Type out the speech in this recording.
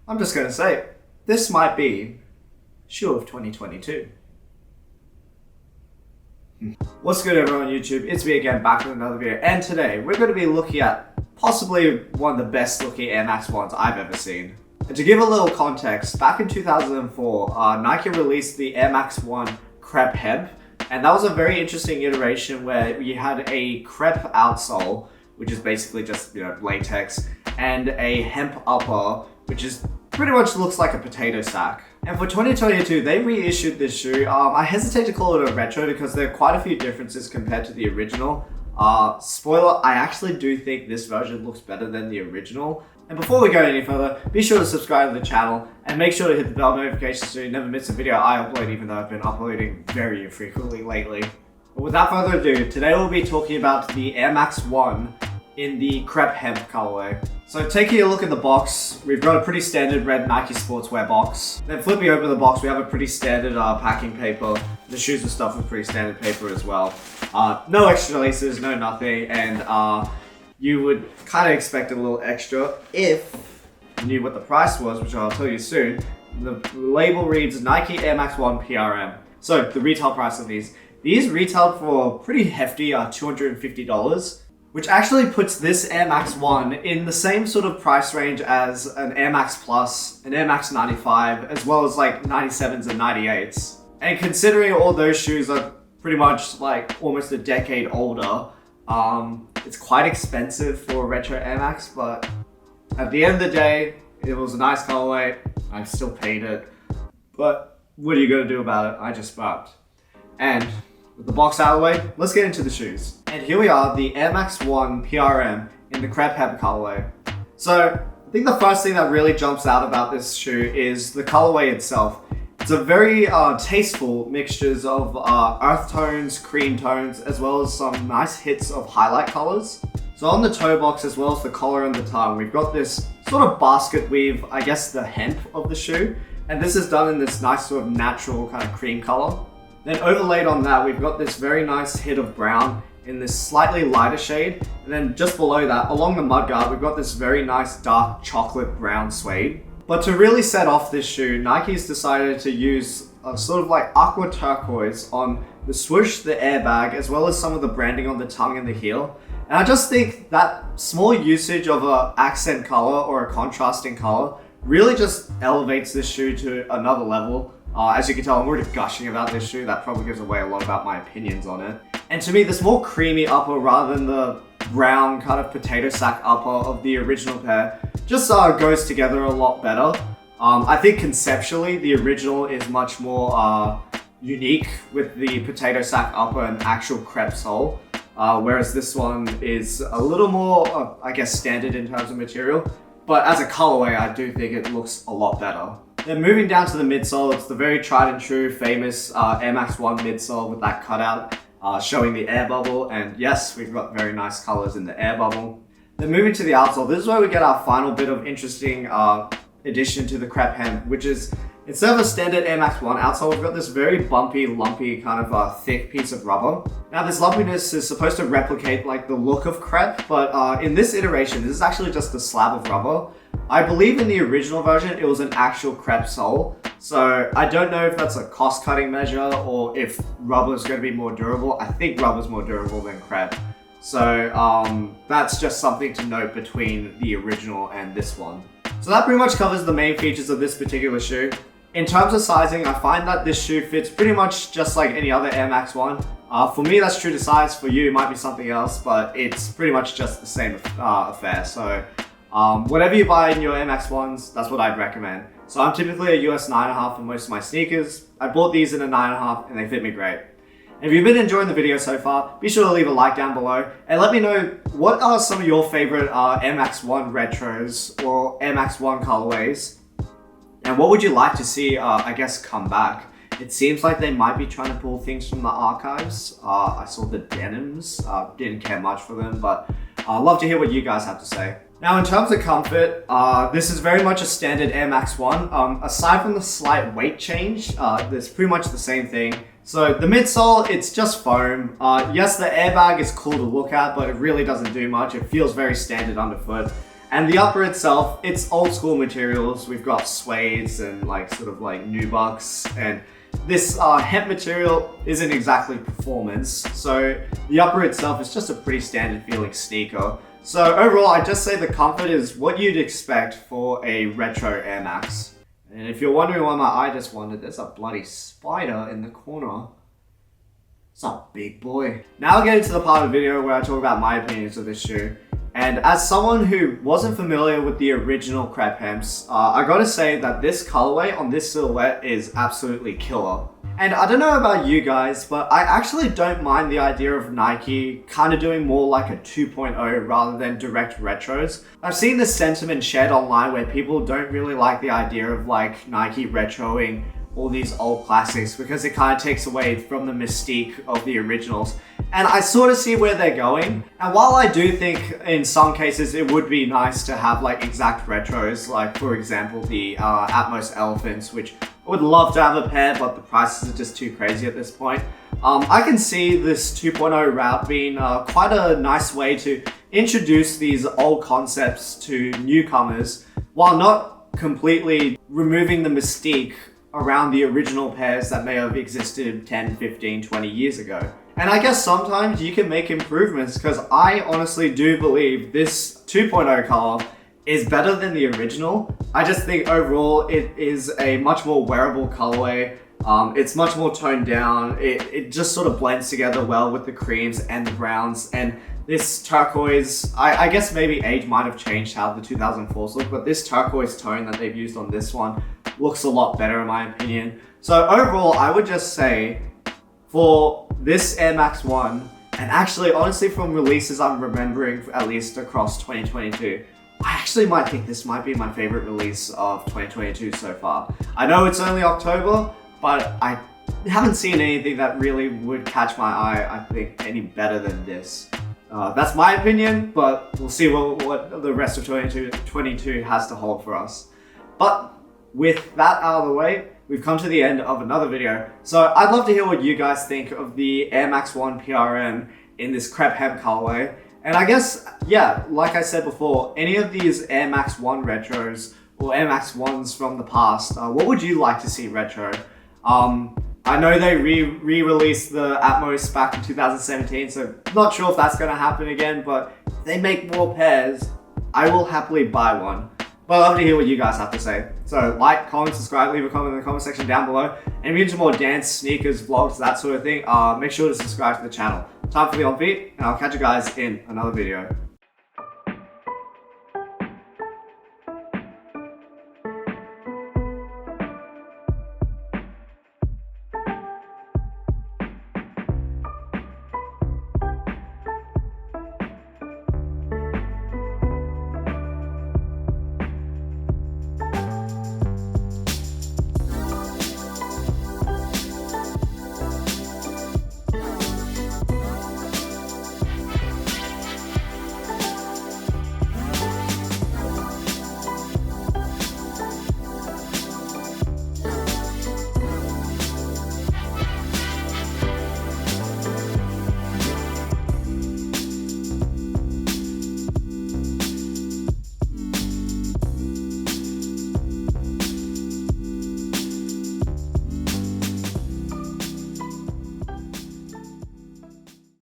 I'm just going to say, this might be shoe of 2022. What's good everyone on YouTube? It's me again, back with another video, and today we're going to be looking at possibly one of the best looking Air Max 1s I've ever seen. And to give a little context, back in 2004, Nike released the Air Max 1 Crepe Hemp, and that was a very interesting iteration where you had a crepe outsole, which is basically just, latex, and a hemp upper, which is pretty much looks like a potato sack. And for 2022, they reissued this shoe. I hesitate to call it a retro because there are quite a few differences compared to the original. Spoiler, I actually do think this version looks better than the original. And before we go any further, be sure to subscribe to the channel and make sure to hit the bell notification so you never miss a video I upload, even though I've been uploading very infrequently lately. But without further ado, today we'll be talking about the Air Max 1 in the Crepe Hemp colorway. So taking a look at the box, we've got a pretty standard red Nike sportswear box. Then flipping open the box, we have a pretty standard packing paper. The shoes are stuffed with pretty standard paper as well. No extra laces, no nothing, and you would kind of expect a little extra if you knew what the price was, which I'll tell you soon. The label reads Nike Air Max 1 PRM. So the retail price of these retailed for pretty hefty $250. Which actually puts this Air Max 1 in the same sort of price range as an Air Max Plus, an Air Max 95, as well as like 97s and 98s. And considering all those shoes are pretty much like almost a decade older, it's quite expensive for a retro Air Max, but at the end of the day, it was a nice colorway. I still paid it, but what are you gonna do about it? I just sparked. And with the box out of the way, let's get into the shoes. And here we are, the Air Max 1 PRM in the Crepe Hemp colorway. So I think the first thing that really jumps out about this shoe is the colorway itself. It's a very tasteful mixtures of earth tones, cream tones, as well as some nice hits of highlight colors. So on the toe box, as well as the collar and the tongue, we've got this sort of basket weave, I guess the hemp of the shoe. And this is done in this nice sort of natural kind of cream color. Then overlaid on that, we've got this very nice hit of brown in this slightly lighter shade. And then just below that, along the mudguard, we've got this very nice dark chocolate brown suede. But to really set off this shoe, Nike's decided to use a sort of like aqua turquoise on the swoosh, the airbag, as well as some of the branding on the tongue and the heel. And I just think that small usage of an accent color or a contrasting color really just elevates this shoe to another level. As you can tell, I'm already gushing about this shoe. That probably gives away a lot about my opinions on it. And to me, this more creamy upper rather than the brown kind of potato sack upper of the original pair just goes together a lot better. I think conceptually, the original is much more unique with the potato sack upper and actual crepe sole. Whereas this one is a little more, I guess, standard in terms of material. But as a colorway, I do think it looks a lot better. Then moving down to the midsole, it's the very tried and true famous Air Max 1 midsole with that cutout showing the air bubble. And yes, we've got very nice colors in the air bubble. Then moving to the outsole, this is where we get our final bit of interesting addition to the Crepe Hemp, which is instead of a standard Air Max 1 outsole, we've got this very bumpy, lumpy kind of thick piece of rubber. Now this lumpiness is supposed to replicate like the look of crepe, but in this iteration, this is actually just a slab of rubber. I believe in the original version, it was an actual crepe sole. So I don't know if that's a cost-cutting measure or if rubber is going to be more durable. I think rubber is more durable than crepe. So that's just something to note between the original and this one. So that pretty much covers the main features of this particular shoe. In terms of sizing, I find that this shoe fits pretty much just like any other Air Max 1. For me, that's true to size. For you, it might be something else, but it's pretty much just the same affair. So whatever you buy in your Air Max 1s, that's what I'd recommend. So I'm typically a US 9.5 for most of my sneakers. I bought these in a 9.5 and they fit me great. If you've been enjoying the video so far, be sure to leave a like down below and let me know what are some of your favorite Air Max 1 retros or Air Max 1 colorways, and what would you like to see, I guess, come back. It seems like they might be trying to pull things from the archives. I saw the denims, didn't care much for them, but I'd love to hear what you guys have to say. Now in terms of comfort, this is very much a standard Air Max 1. Aside from the slight weight change, it's pretty much the same thing. So the midsole, it's just foam. Yes, the airbag is cool to look at, but it really doesn't do much. It feels very standard underfoot. And the upper itself, it's old school materials. We've got suedes and like sort of like nubucks, and this hemp material isn't exactly performance. So the upper itself is just a pretty standard feeling sneaker. So overall, I'd just say the comfort is what you'd expect for a retro Air Max. And if you're wondering why my eye just wandered, there's a bloody spider in the corner. It's a big boy. Now I'll get into the part of the video where I talk about my opinions of this shoe. And as someone who wasn't familiar with the original Crepe Hemps, I gotta say that this colorway on this silhouette is absolutely killer. And I don't know about you guys, but I actually don't mind the idea of Nike kind of doing more like a 2.0 rather than direct retros. I've seen this sentiment shared online where people don't really like the idea of like Nike retroing all these old classics because it kind of takes away from the mystique of the originals. And I sort of see where they're going. And while I do think in some cases it would be nice to have like exact retros, like for example the Atmos Elephants, which I would love to have a pair, but the prices are just too crazy at this point. I can see this 2.0 route being quite a nice way to introduce these old concepts to newcomers while not completely removing the mystique around the original pairs that may have existed 10, 15, 20 years ago. And I guess sometimes you can make improvements because I honestly do believe this 2.0 color is better than the original. I just think overall it is a much more wearable colorway. It's much more toned down. It just sort of blends together well with the creams and the browns. And this turquoise, I guess maybe age might have changed how the 2004s look, but this turquoise tone that they've used on this one looks a lot better in my opinion. So overall, I would just say for this Air Max 1, and actually honestly from releases I'm remembering at least across 2022, I actually might think this might be my favorite release of 2022 so far. I know it's only October, but I haven't seen anything that really would catch my eye, I think, any better than this. That's my opinion, but we'll see what the rest of 2022 has to hold for us. But with that out of the way, we've come to the end of another video. So I'd love to hear what you guys think of the Air Max 1 PRM in this Crepe Hemp colorway. And I guess, yeah, like I said before, any of these Air Max 1 retros or Air Max 1s from the past, what would you like to see retro? I know they re-released the Atmos back in 2017, so not sure if that's going to happen again, but if they make more pairs, I will happily buy one. But I'd love to hear what you guys have to say. So like, comment, subscribe, leave a comment in the comment section down below. And if you're into more dance, sneakers, vlogs, that sort of thing, make sure to subscribe to the channel. Time for the on feet, and I'll catch you guys in another video.